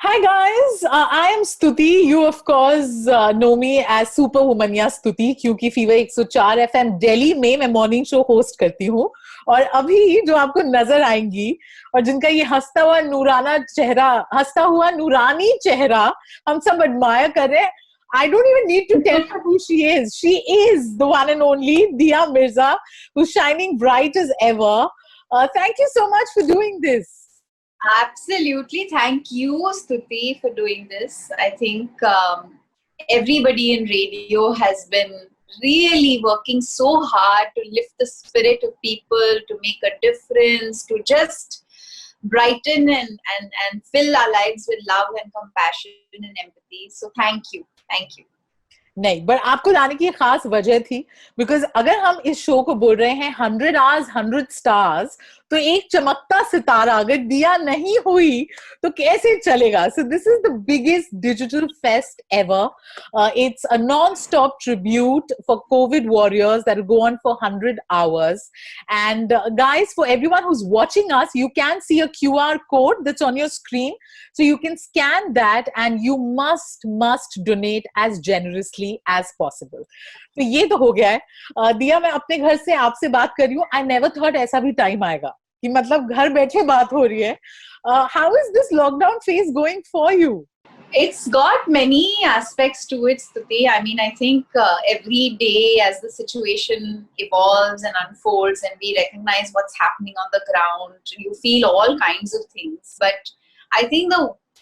Hi guys, I am Stuti. You of course know me as Superwoman या स्तुति क्योंकि fever 104 FM Delhi में मैं मॉर्निंग शो होस्ट करती हूँ और अभी जो आपको नजर आएंगी और जिनका ये हंसता हुआ नूरानी चेहरा हम सब एडमायर कर रहे हैं. I don't even need to tell you who she is. She is the one and only Dia Mirza, who's shining bright as ever. Thank you so much for doing this. Absolutely. Thank you, Stuti, for doing this. I think everybody in radio has been really working so hard to lift the spirit of people, to make a difference, to just brighten and fill our lives with love and compassion and empathy. So thank you. Thank you. नहीं, but आपको लाने की खास वजह थी because अगर हम इस शो को बोल रहे हैं 100 आवर्स 100 स्टार्स तो एक चमकता सितारा अगर दिया नहीं हुई तो कैसे चलेगा. So this is the biggest digital fest ever. It's a non stop tribute for Covid warriors that go on for 100 hours. And guys, for everyone who's watching us, you can see a QR code that's on your screen, so you can scan that and you must donate as generously as possible. तो ये तो हो गया है. दिया, मैं अपने घर से आपसे बात कर रही हूँ. I never thought ऐसा भी टाइम आएगा कि मतलब घर बैठे बात हो रही है. How is this lockdown phase going for you? It's got many aspects to it, Stuti. I mean, I think every day as the situation evolves and unfolds and we recognize what's happening on the ground, you feel all kinds of things. But I think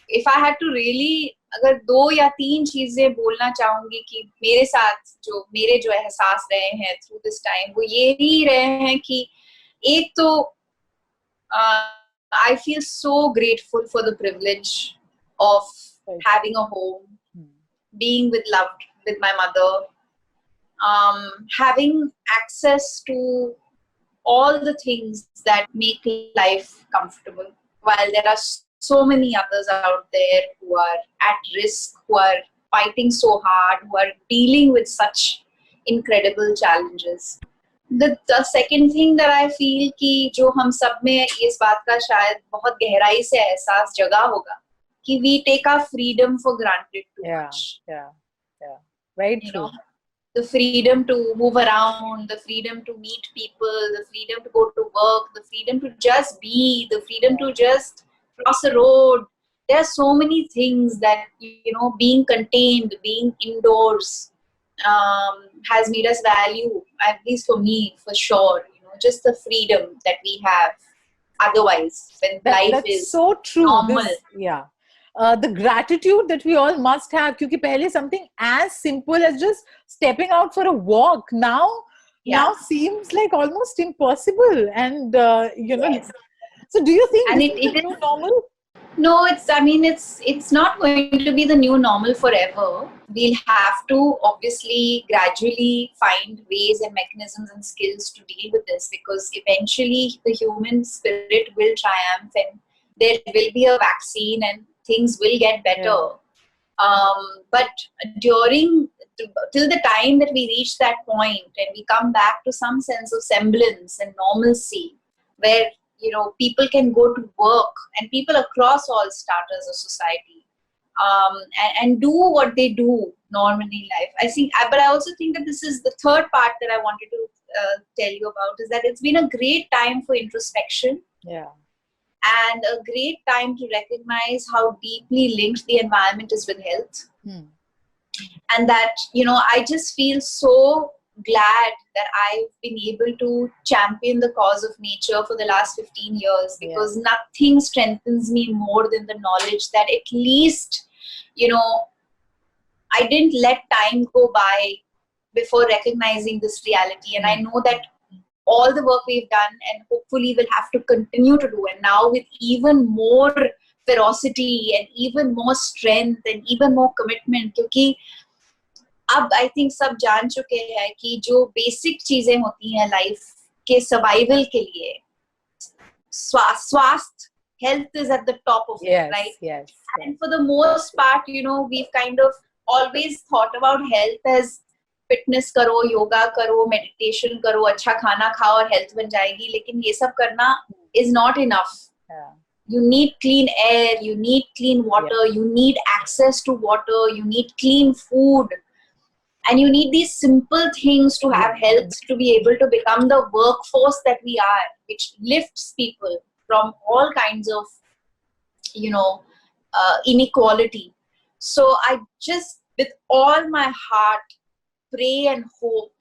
if I had to really, अगर 2 या 3 चीजें बोलना चाहूंगी कि मेरे साथ मेरे जो एहसास रहे हैं through this time, वो ये ही रहे हैं कि एक तो I feel so grateful for the privilege of having a home, being with my mother, having access to all the things that make life comfortable, while there are so many others out there who are at risk, who are fighting so hard, who are dealing with such incredible challenges. The second thing that I feel कि जो हम सब में इस बात का शायद बहुत गहराई से एहसास जगा होगा कि we take our freedom for granted too much. Yeah. Very true. You know, the freedom to move around, the freedom to meet people, the freedom to go to work, the freedom to just be, the freedom to just cross a road. There are so many things that, being contained, being indoors, has made us value, at least for me, for sure, just the freedom that we have. Otherwise, when life is so true. normal. The gratitude that we all must have, because pehle something as simple as just stepping out for a walk now seems like almost impossible. And Yes. So do you think and this is the new normal? No, it's not going to be the new normal forever. We'll have to obviously gradually find ways and mechanisms and skills to deal with this, because eventually the human spirit will triumph and there will be a vaccine and things will get better. But till the time that we reach that point and we come back to some sense of semblance and normalcy, where people can go to work, and people across all stratas of society, and do what they do normally in life. But I also think that this is the third part that I wanted to tell you about, is that it's been a great time for introspection. Yeah. And a great time to recognize how deeply linked the environment is with health. And that, I just feel so glad that I've been able to champion the cause of nature for the last 15 years, because nothing strengthens me more than the knowledge that at least, I didn't let time go by before recognizing this reality. And I know that all the work we've done and hopefully will have to continue to do, and now with even more ferocity and even more strength and even more commitment, क्योंकि अब I think सब जान चुके हैं कि जो basic चीजें होती हैं लाइफ के सर्वाइवल के लिए, स्वास्थ्य, health is at the top of it, right? Yes. And for the most part, we've kind of always thought about health as fitness करो, योगा करो, मेडिटेशन करो, अच्छा खाना खाओ और हेल्थ बन जाएगी. लेकिन ये सब करना is not enough. You need clean air, you need clean water, you need access to water, you need clean food. And you need these simple things to have health, to be able to become the workforce that we are, which lifts people from all kinds of, inequality. So I just, with all my heart, pray and hope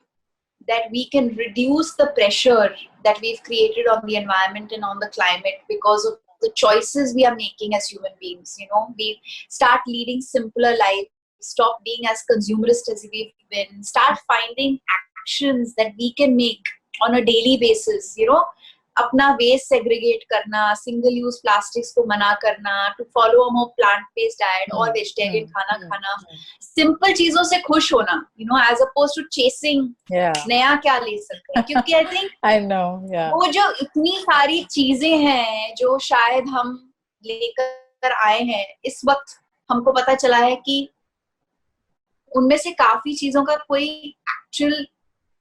that we can reduce the pressure that we've created on the environment and on the climate because of the choices we are making as human beings. We start leading simpler lives, stop being as consumerist as we've been, start finding actions that we can make on a daily basis, अपना waste segregate करना, single use plastics को मना करना, to follow a more plant based diet और vegetarian खाना खाना, simple चीजों से खुश होना, एज अपोज टू चेसिंग नया क्या ले सकते हैं. क्योंकि आई थिंक वो जो इतनी सारी चीजें हैं जो शायद हम लेकर आए हैं, इस वक्त हमको पता चला है कि उनमें से काफी चीजों का कोई एक्चुअल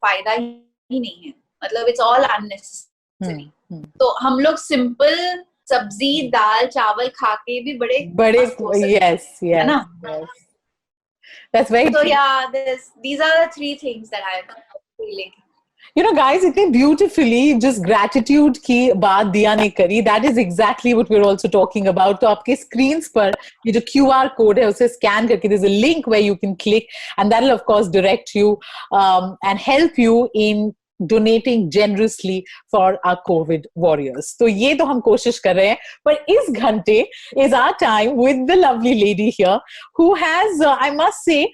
फायदा ही नहीं है. मतलब इट्स ऑल अननेसेसरी. तो हम लोग सिंपल सब्जी दाल चावल खा के भी बड़े yes है ना. That's very so yeah, these are the three things that I'm feeling. Guys, इतने beautifully just gratitude की बात दिया ने करी. That is exactly what we're also talking about. तो आपके screens पर ये जो QR code है उसे scan करके there's a link where you can click and that will of course direct you and help you in donating generously for our COVID warriors. तो ये तो हम कोशिश कर रहे हैं. पर इस घंटे is our time with the lovely lady here who has, I must say,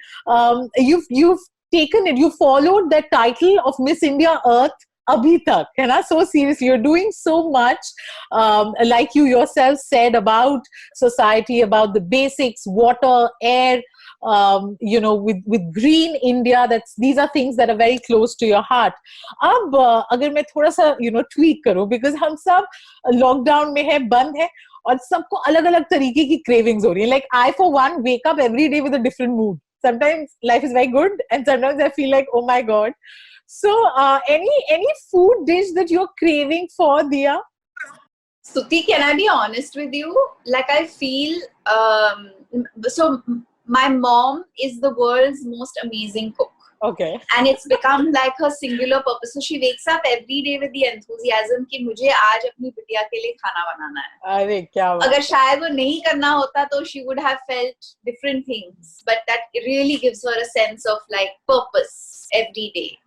you've taken it, you followed the title of Miss India Earth abhi tak, है ना? So seriously, you're doing so much, like you yourself said, about society, about the basics, water, air, with green India. These are things that are very close to your heart. अब अगर मैं थोड़ा सा tweak करूं, because हम सब lockdown में है, बंद है, और सबको अलग अलग तरीके की cravings हो रही है. Like I for one wake up every day with a different mood. Sometimes life is very good and sometimes I feel like, oh my god. So any food dish that you're craving for, Diya? Stuti, can I be honest with you? Like I feel so my mom is the world's most amazing cook. Okay. And it's become like her singular purpose. So she wakes up every day with the enthusiasm कि मुझे आज अपनी बिटिया के लिए खाना बनाना है. अरे क्या बात. अगर शायद वो नहीं करना होता तो she would have felt different things. But that really gives her a sense of like purpose every day.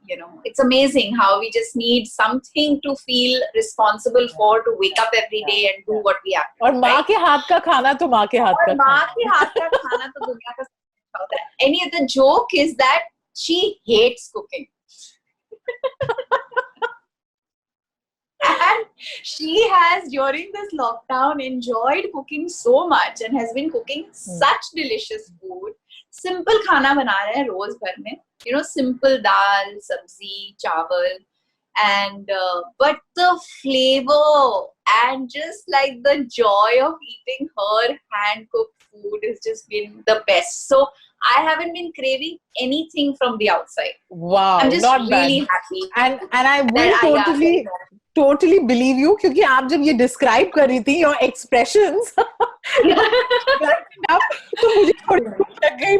It's amazing how we just need something to feel responsible for, to wake up every day and do what we have. और माँ के हाथ का खाना तो माँ के हाथ का. माँ के हाथ का खाना तो दुनिया का सबसे होता है. Any other joke is that she hates cooking. And she has during this lockdown enjoyed cooking so much and has been cooking such delicious food. Simple खाना बना रहे हैं रोज भर में. Simple dal, sabzi, chawal, and but the flavor and just like the joy of eating her hand cooked food has just been the best. So I haven't been craving anything from the outside. Wow, I'm just not really bad. happy. And I will totally believe you, क्योंकि आप जब ये describe कर रही थी, your expressions, तो मुझे थोड़ी लग गई,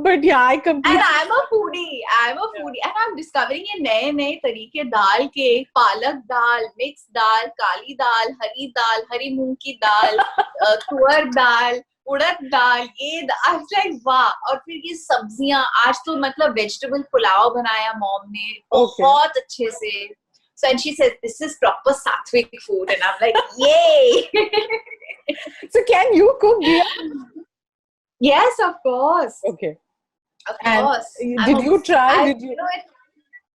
but yeah, I completely. And I'm a foodie, and I'm discovering ये नए तरीके दाल के, पालक दाल, mixed दाल, काली दाल, हरी मूंग की दाल, तुअर दाल, उड़द दाल, ये I was like वाह. और फिर ये सब्जियां, आज तो मतलब vegetable पुलाव बनाया मॉम ने बहुत अच्छे से. So and she says this is proper sattvic food, and I'm like yay. So can you cook, Diya? Yes, of course. Okay. Of course. Did you try?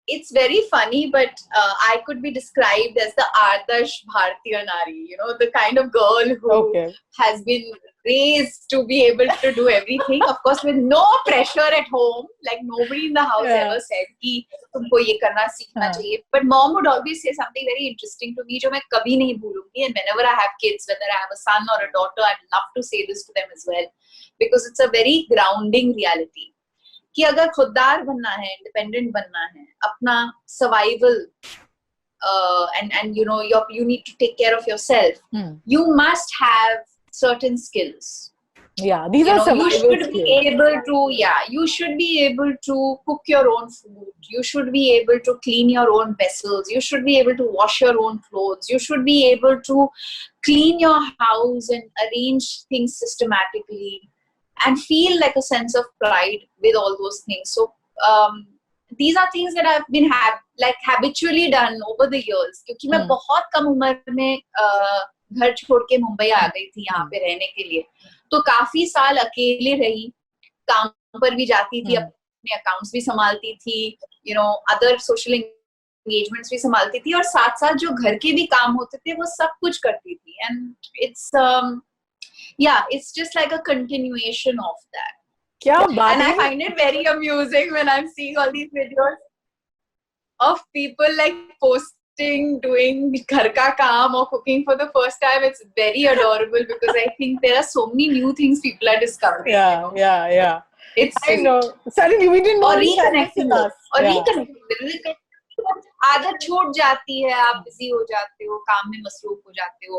It's very funny, but I could be described as the Adarsh Bharatiya Nari, the kind of girl who has been raised to be able to do everything. Of course, with no pressure at home. Like nobody in the house ever said कि तुमको ये करना सीखना चाहिए. But mom would always say something very interesting to me, जो मैं कभी नहीं भूलूंगी. And whenever I have kids, whether I have a son or a daughter, I'd love to say this to them as well, because it's a very grounding reality. कि अगर खुददार बनना है, independent बनना है, अपना survival and you know you need to take care of yourself, you must have certain skills. Yeah, these You are know, you survival should be skills. able to, you should be able to cook your own food. You should be able to clean your own vessels. You should be able to wash your own clothes. You should be able to clean your house and arrange things systematically and feel like a sense of pride with all those things. So, these are things that I've been habitually done over the years. क्योंकि मैं बहुत कम उम्र में घर छोड़ के मुंबई आ गई थी यहाँ पे रहने के लिए, तो काफी साल अकेले रही, काम पर भी जाती थी, अपने अकाउंट्स भी संभालती थी, you know other social engagements भी संभालती थी, और साथ साथ जो घर के भी काम होते थे वो सब कुछ करती थी. And it's just like a continuation of that. And I find it very amusing when I'm seeing all these videos of people like posting doing ghar ka kaam or cooking for the first time. It's very adorable because I think there are so many new things people are discovering. Yeah. It's I know. Suddenly we didn't know. और reconnecting with आदत छूट जाती है, आप busy हो जाते हो, काम में मसरूफ हो जाते हो,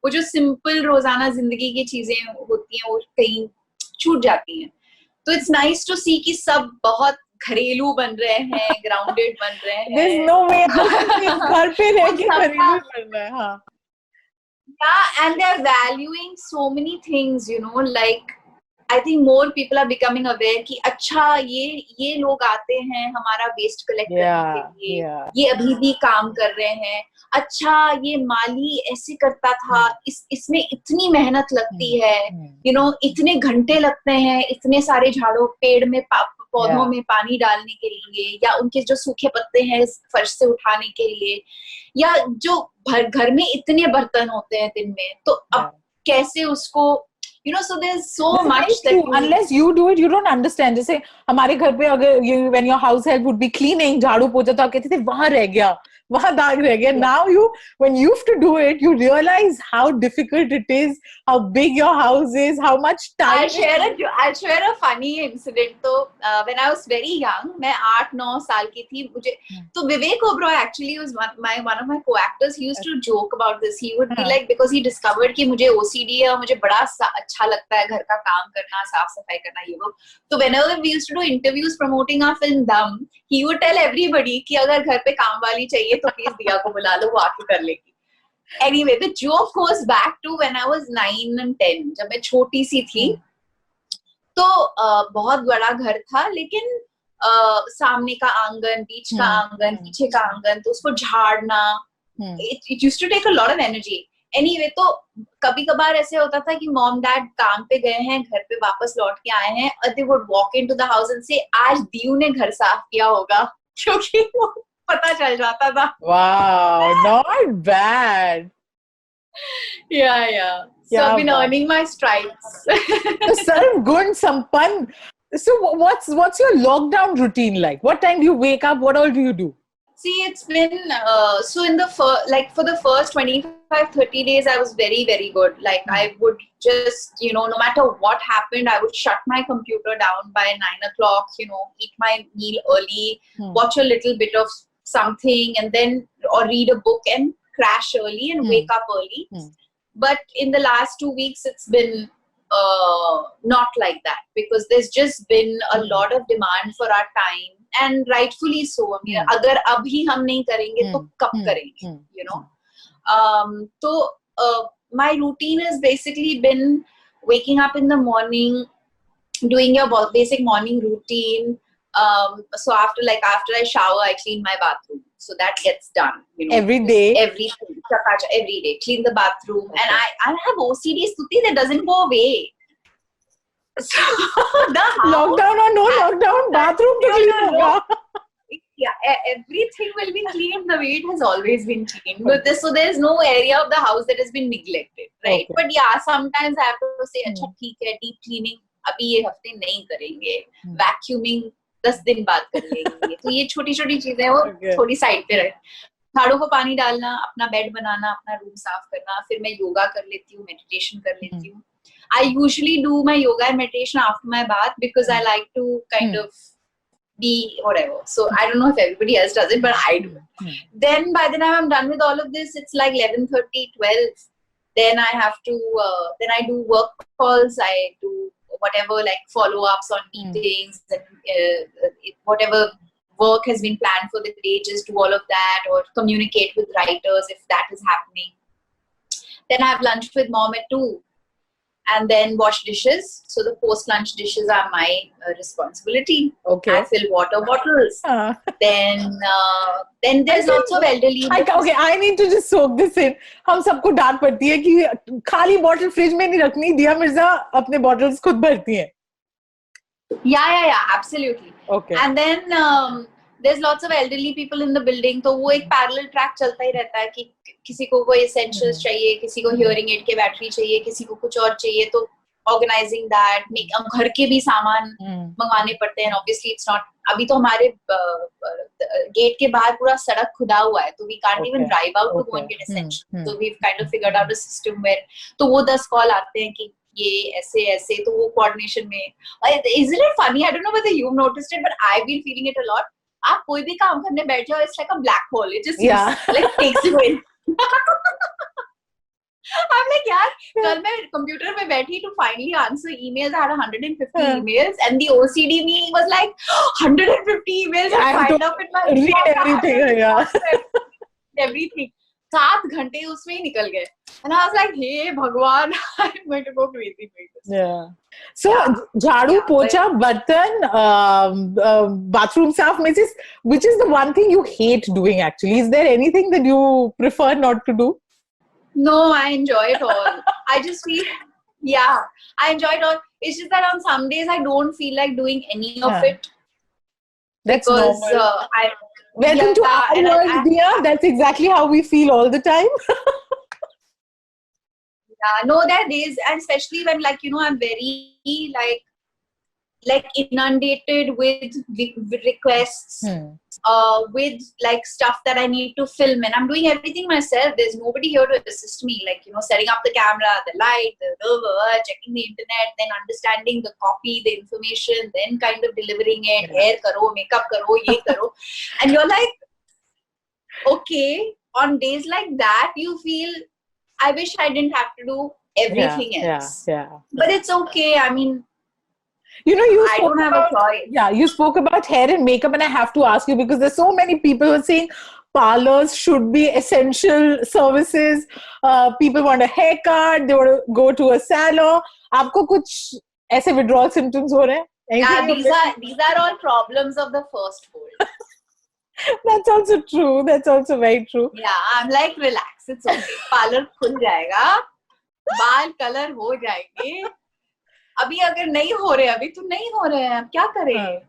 वो जो सिंपल रोजाना जिंदगी की चीजें होती हैं वो कहीं छूट जाती हैं. तो इट्स नाइस टू सी कि सब बहुत घरेलू बन रहे हैं, ग्राउंडेड बन रहे हैं. There's no way घर पे रह के घरेलू बन रहा है. हाँ. Yeah, and they're valuing so many things, you know, like I think more people are becoming aware कि अच्छा ये लोग आते हैं हमारा वेस्ट कलेक्ट करने के लिए, ये अभी भी काम कर रहे हैं, अच्छा ये माली ऐसे करता था, इसमें इतनी मेहनत लगती है, you know, इतने घंटे लगते हैं इतने सारे झाड़ों पेड़ में पौधों में पानी डालने के लिए, या उनके जो सूखे पत्ते हैं फर्श से उठाने के लिए, या जो घर में इतने बर्तन होते हैं दिन में, तो अब कैसे उसको, you know, so there's so much that unless you do it you don't understand. जैसे हमारे घर पे अगर when your house help would be cleaning, झाड़ू पोछा, तो आप कहते थे वहां रह गया, वहां दाग रह गया. Now when you have to do it, you realize how difficult it is, how big your house is, how much time. I'll share a funny incident. तो when I was very young, मैं 8-9 साल की थी, मुझे तो Vivek Oberoi actually was one of my co-actors. He used to joke about this. He would be like, because he discovered कि मुझे OCD है और मुझे बड़ा अच्छा लगता है घर का काम करना, साफ सफाई करना, ये वो. तो whenever we used to do interviews promoting our film Dum, he would tell everybody कि अगर घर पे काम वाली चाहिए तो प्लीज दिया को बुला लो, वो आके कर लेगी. Anyway, the joke goes back to when I was 9 and 10. जब मैं छोटी सी थी, तो बहुत बड़ा घर था, लेकिन सामने का आंगन, बीच का आंगन, पीछे का आंगन, तो उसको झाड़ना, it used to take a lot of energy. Anyway, तो कभी कभार ऐसे होता था कि मॉम डैड काम पे गए हैं, घर पे वापस लौट के आए हैं, और they would walk into the house and say, आज दीयू ने घर साफ किया होगा, क्योंकि वो पता चल जाता था. Wow, not bad. Yeah. So I've been earning my stripes. Sarv Gun Sampan. So what's your lockdown routine like? What time do you wake up? What all do you do? See, it's been so in the for the first 25-30 days, I was very, very good. Like I would just, you know, no matter what happened, I would shut my computer down by 9 o'clock, you know, eat my meal early, watch a little bit of something, and then or read a book and crash early and wake up early. But in the last 2 weeks, it's been not like that, because there's just been a lot of demand for our time, and rightfully so. I mean, अगर अभी हम नहीं करेंगे तो कब करेंगे, you know? So my routine has basically been waking up in the morning, doing your basic morning routine. So after I shower, I clean my bathroom. So that gets done, you know. Every day? Every day. Clean the bathroom. Okay. And I have OCD, Stuti, that doesn't go away. So the house, lockdown or no lockdown, bathroom to clean hoga. Yeah, everything will be cleaned the way it has always been cleaned. But so there's no area of the house that has been neglected, right? Okay. But yeah, sometimes I have to say, अच्छा ठीक है, deep cleaning अभी ये हफ्ते नहीं करेंगे, vacuuming 10 दिन बाद कर लेंगे. तो ये छोटी-छोटी चीजें वो थोड़ी साइड पे रहे. झाड़ू को पानी डालना, अपना बेड बनाना, अपना रूम साफ करना, फिर मैं योगा कर लेती हूँ, मेडिटेशन कर लेती हूँ. I usually do my yoga and meditation after my bath because I like to kind of be whatever. So I don't know if everybody else does it, but I do. Then by the time I'm done with all of this, it's like 11:30, 12. Then I have to, then I do work calls, I do whatever, like follow-ups on meetings, and whatever work has been planned for the day, just do all of that, or communicate with writers if that is happening. Then I have lunch with mom at 2. And then wash dishes. So the post-lunch dishes are my responsibility. Okay. I fill water bottles. Then there's lots of elderly. Okay, I need to just soak this in. हम सबको डांट पड़ती है कि खाली bottle fridge में नहीं रखनी, दिया मिर्जा अपने बॉटल्स खुद भरती हैं. Yeah, absolutely. Okay. And then there's lots of elderly people in the building. तो वो एक parallel track चलता ही रहता है कि किसी को कोई essentials चाहिए, किसी को hearing aid के बैटरी चाहिए, किसी को कुछ और चाहिए, तो organizing that, घर के भी सामान मंगवाने पड़ते हैं. Obviously it's not, अभी तो हमारे गेट के बाहर पूरा सड़क खुदा हुआ है, तो we can't even drive out to go and get essentials. So we've kind of figured out a system where तो वो 10 कॉल आते हैं कि ये ऐसे ऐसे, तो वो coordination में. Isn't it funny? I don't know whether you've noticed it, but I've been feeling it a lot. आप कोई भी काम करने बैठ जाओ, it's like a black hole. It just like takes you in. I'm like, यार, कल मैं computer में बैठी to finally answer emails. I had 150 emails, and the OCD me was like 150 emails. I find up with my read everything. Everything. 7 घंटे उसमें ही निकल गए. And I was like, hey भगवान, I'm going to go crazy. Yeah. So झाड़ू, पोछा, बर्तन, bathroom साफ, which is the one thing you hate doing actually? Is there anything that you prefer not to do? No, I enjoy it all. I just feel, I enjoy it all. It's just that on some days I don't feel like doing any of it. That's because normal. Welcome to our world, dear. That's exactly how we feel all the time. No, there are days, and especially when, like, you know, I'm very like inundated with requests, with like stuff that I need to film, and I'm doing everything myself. There's nobody here to assist me, like, you know, setting up the camera, the light, checking the internet, then understanding the copy, the information, then kind of delivering it. Hair karo, makeup karo, ye karo, and you're like, okay. On days like that, you feel, I wish I didn't have to do everything else. But it's okay. I mean, you know, I don't have a choice. Yeah, you spoke about hair and makeup, and I have to ask you, because there's so many people who are saying parlors should be essential services. People want a haircut, they want to go to a salon. आपको कुछ ऐसे withdrawal symptoms हो रहे हैं? Yeah, these are all problems of the first world. That's also true. That's also very true. Yeah, I'm like, relax. It's okay. Parlor खुल जाएगा, बाल colour हो जाएंगे. अभी अगर नहीं हो रहे, अभी तो नहीं हो रहे हैं, अब क्या करें?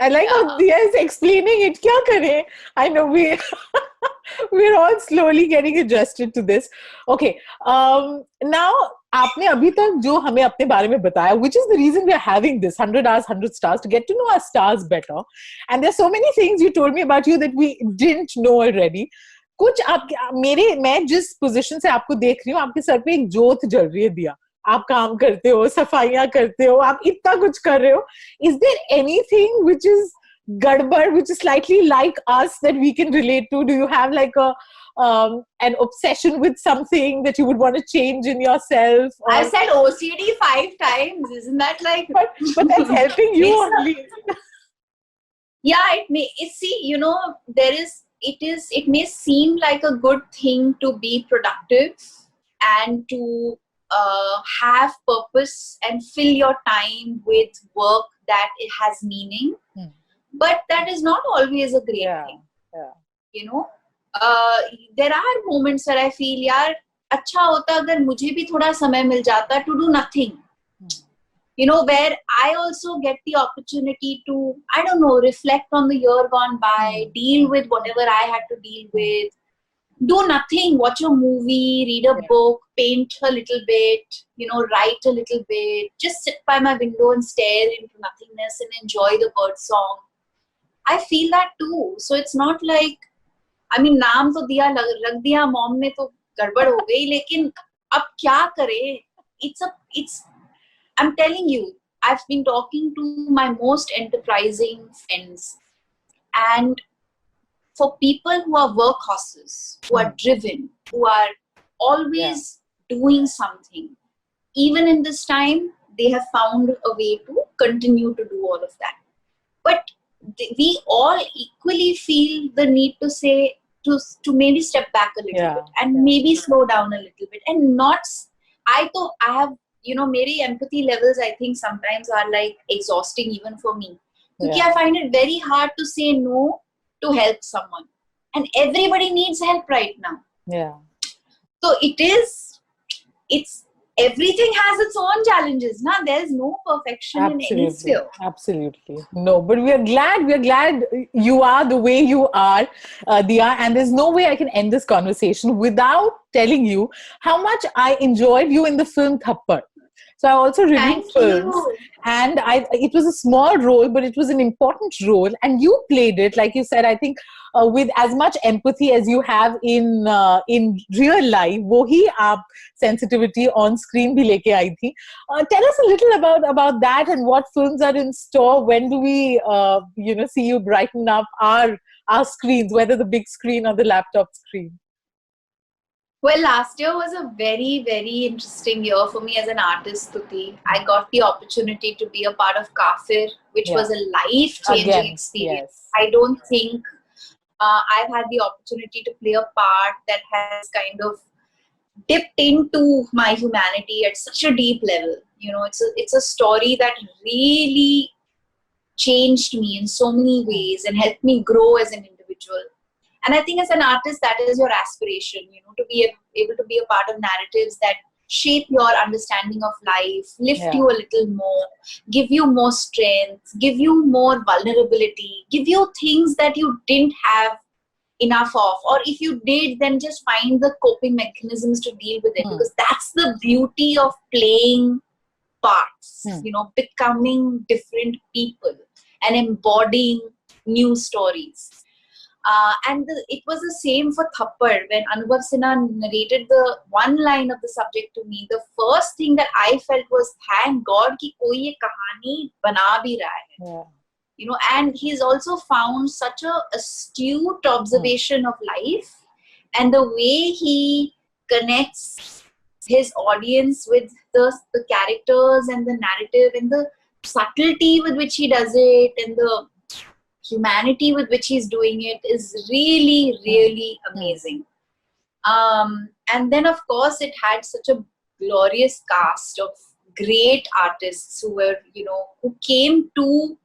I like how Dia is explaining it. क्या करें? I know we're all slowly getting adjusted to this. Okay. Now, आपने अभी तक जो हमें अपने बारे में बताया, which is the reason we are having this 100 hours, 100 stars, to get to know our stars better. And there's so many things you told me about you that we didn't know already. कुछ मैं जिस position से आपको देख रही हूँ, आपके sir पे एक जोत जल रही है, दिया. आप काम करते हो, सफाइयाँ करते हो, आप इतना कुछ कर रहे हो. Is there anything which is gadbad, which is slightly like us, that we can relate to? Do you have like an obsession with something that you would want to change in yourself? Or... I said OCD 5 times. Isn't that like... But that's helping you only. Yeah, see, you know, it may seem like a good thing to be productive and to have purpose and fill your time with work that it has meaning. But that is not always a great thing. You know, there are moments where I feel, यार अच्छा होता अगर मुझे भी थोड़ा समय मिल जाता to do nothing. You know, where I also get the opportunity to, I don't know, reflect on the year gone by, deal with whatever I had to deal with, do nothing, watch a movie, read a book, paint a little bit, you know, write a little bit, just sit by my window and stare into nothingness and enjoy the bird song. I feel that too. So it's not like, I mean, नाम तो दिया, रख दिया mom ने, तो गड़बड़ हो गई, लेकिन अब क्या करें? I'm telling you, I've been talking to my most enterprising friends, and for people who are workhorses, who are driven, who are always doing something, even in this time, they have found a way to continue to do all of that. But we all equally feel the need to say, to maybe step back a little bit and maybe slow down a little bit and not. I have, मेरी empathy levels, I think sometimes are like exhausting even for me. Because I find it very hard to say no to help someone. And everybody needs help right now. Yeah. So everything has its own challenges. Now there's no perfection in any sphere. Absolutely. No, but we are glad you are the way you are, Diya, and there's no way I can end this conversation without telling you how much I enjoyed you in the film Thappad. So I also reviewed films, and it was a small role, but it was an important role, and you played it, like you said, I think with as much empathy as you have in real life. Wohi aap sensitivity on screen bhi leke aayi thi. Tell us a little about that and what films are in store. When do we see you brighten up our screens, whether the big screen or the laptop screen? Well, last year was a very, very interesting year for me as an artist, Tuti. I got the opportunity to be a part of Kafir, which was a life-changing experience. Yes. I don't think I've had the opportunity to play a part that has kind of dipped into my humanity at such a deep level. It's a story that really changed me in so many ways and helped me grow as an individual. And I think as an artist, that is your aspiration, to be able to be a part of narratives that shape your understanding of life, lift you a little more, give you more strength, give you more vulnerability, give you things that you didn't have enough of. Or if you did, then just find the coping mechanisms to deal with it. Because that's the beauty of playing parts, becoming different people and embodying new stories. And it was the same for Thappad. When Anubhav Sinha narrated the one line of the subject to me, the first thing that I felt was, thank God ki koi ye kahani bana bhi raha hai. And he's also found such a astute observation of life, and the way he connects his audience with the characters and the narrative and the subtlety with which he does it and the humanity with which he's doing it is really, really amazing. And then, of course, it had such a glorious cast of great artists who were, who came to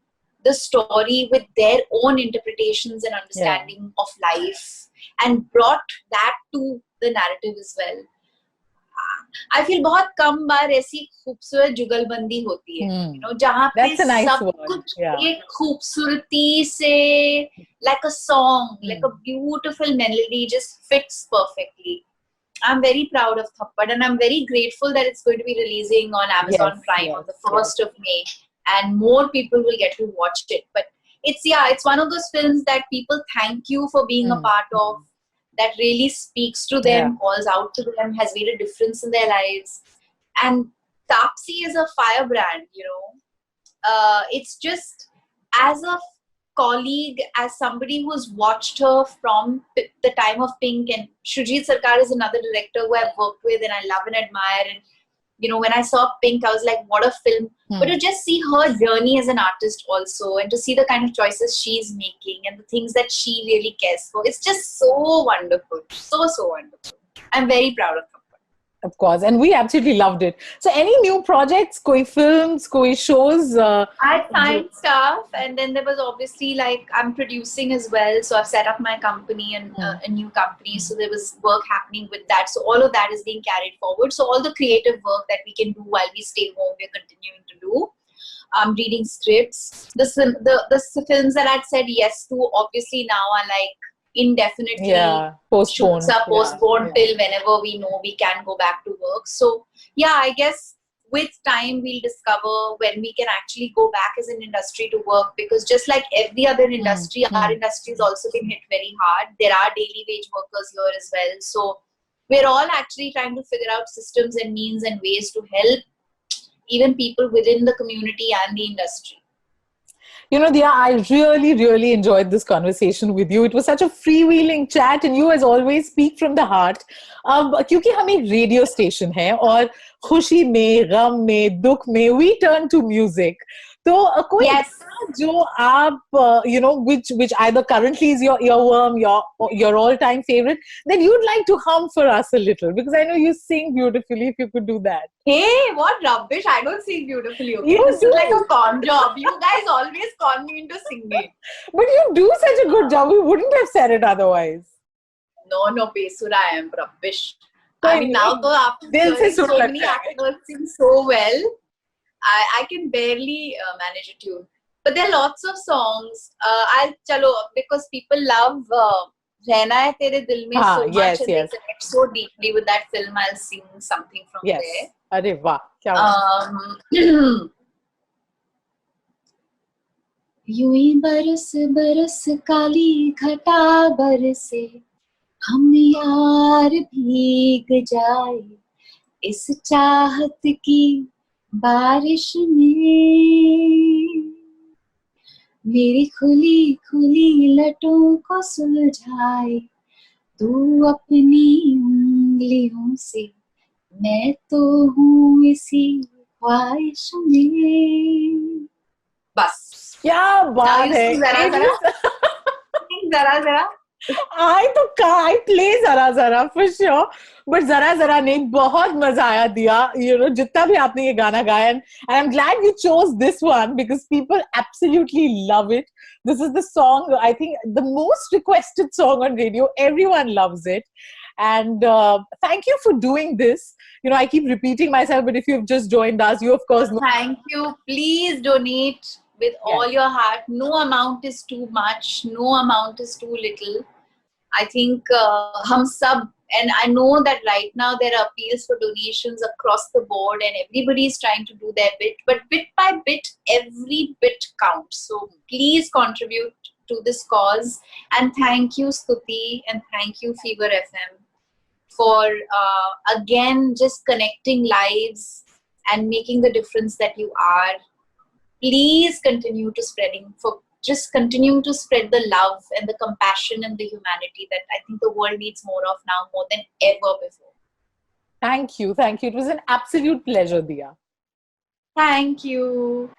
the story with their own interpretations and understanding of life and brought that to the narrative as well. I feel बहुत कम बार ऐसी खूबसूरत जुगलबंदी होती है, जहाँ पे सब कुछ एक खूबसूरती से, like a song, like a beautiful melody, just fits perfectly. I'm very proud of Thappad, and I'm very grateful that it's going to be releasing on Amazon Prime on the 1st of May, and more people will get to watch it. But it's one of those films that people thank you for being a part of, that really speaks to them, calls out to them, has made a difference in their lives. And Taapsee is a firebrand, it's just, as a colleague, as somebody who's watched her from the time of Pink, and Shujit Sarkar is another director who I've worked with and I love and admire. And when I saw Pink, I was like, what a film. But to just see her journey as an artist also, and to see the kind of choices she's making and the things that she really cares for, it's just so wonderful. So wonderful. I'm very proud of her. Of course, and we absolutely loved it. So any new projects, koi films, koi shows? I signed stuff, and then there was obviously I'm producing as well. So I've set up my company and a new company. So there was work happening with that. So all of that is being carried forward. So all the creative work that we can do while we stay home, we're continuing to do. I'm reading scripts. The films that I'd said yes to, obviously now are indefinitely postponed. Shoots are postponed till whenever we know we can go back to work. So I guess with time we'll discover when we can actually go back as an industry to work, because just like every other industry, our industry has also been hit very hard. There are daily wage workers here as well. So we're all actually trying to figure out systems and means and ways to help even people within the community and the industry. You know, Dia, I really, really enjoyed this conversation with you. It was such a freewheeling chat, and you, as always, speak from the heart. क्योंकि हम एक radio station है और खुशी में, गम में, दुख में, we turn to music. तो कोई Yes. गाना जो आप, you know, which either currently is your earworm, your all-time favorite, that you'd like to hum for us a little, because I know you sing beautifully. If you could do that. Hey, what rubbish! I don't sing beautifully. Okay, You this do. is like a con job. You guys always con me into singing. But you do such a good job. We wouldn't have said it otherwise. No, Besura, I am rubbish. I mean, now though, after hearing so many actors sing so well, I can barely manage a tune. But there are lots of songs. Because people love Rehna Hai Tere Dil Mein so much, and they connect so deeply with that film. I'll sing something from there. Arey wah, kya यूं ही बरस बरस काली घटा बरसे, हम यार भीग जाए इस चाहत की बारिश में, मेरी खुली खुली लटों को सुलझाए तू अपनी उंगलियों से, मैं तो हूँ इसी ख्वाहिश में. बस क्या बात है. जरा I play जरा for sure, but जरा नहीं, बहुत मजा आया दिया, you know, जितना भी आपने ये गाना गाया, and I'm glad you chose this one because people absolutely love it. This is the song, I think, the most requested song on radio. Everyone loves it. And thank you for doing this. You know, I keep repeating myself, but if you've just joined us, you of course know. Thank you. Please donate with all your heart. No amount is too much. No amount is too little. I think hum sab, and I know that right now there are appeals for donations across the board, and everybody is trying to do their bit. But bit by bit, every bit counts. So please contribute to this cause. And thank you, Stuti, and thank you, Fever FM, for again just connecting lives and making the difference that you are. Please continue to continue to spread the love and the compassion and the humanity that I think the world needs more of now, more than ever before. Thank you. It was an absolute pleasure, Dia. Thank you.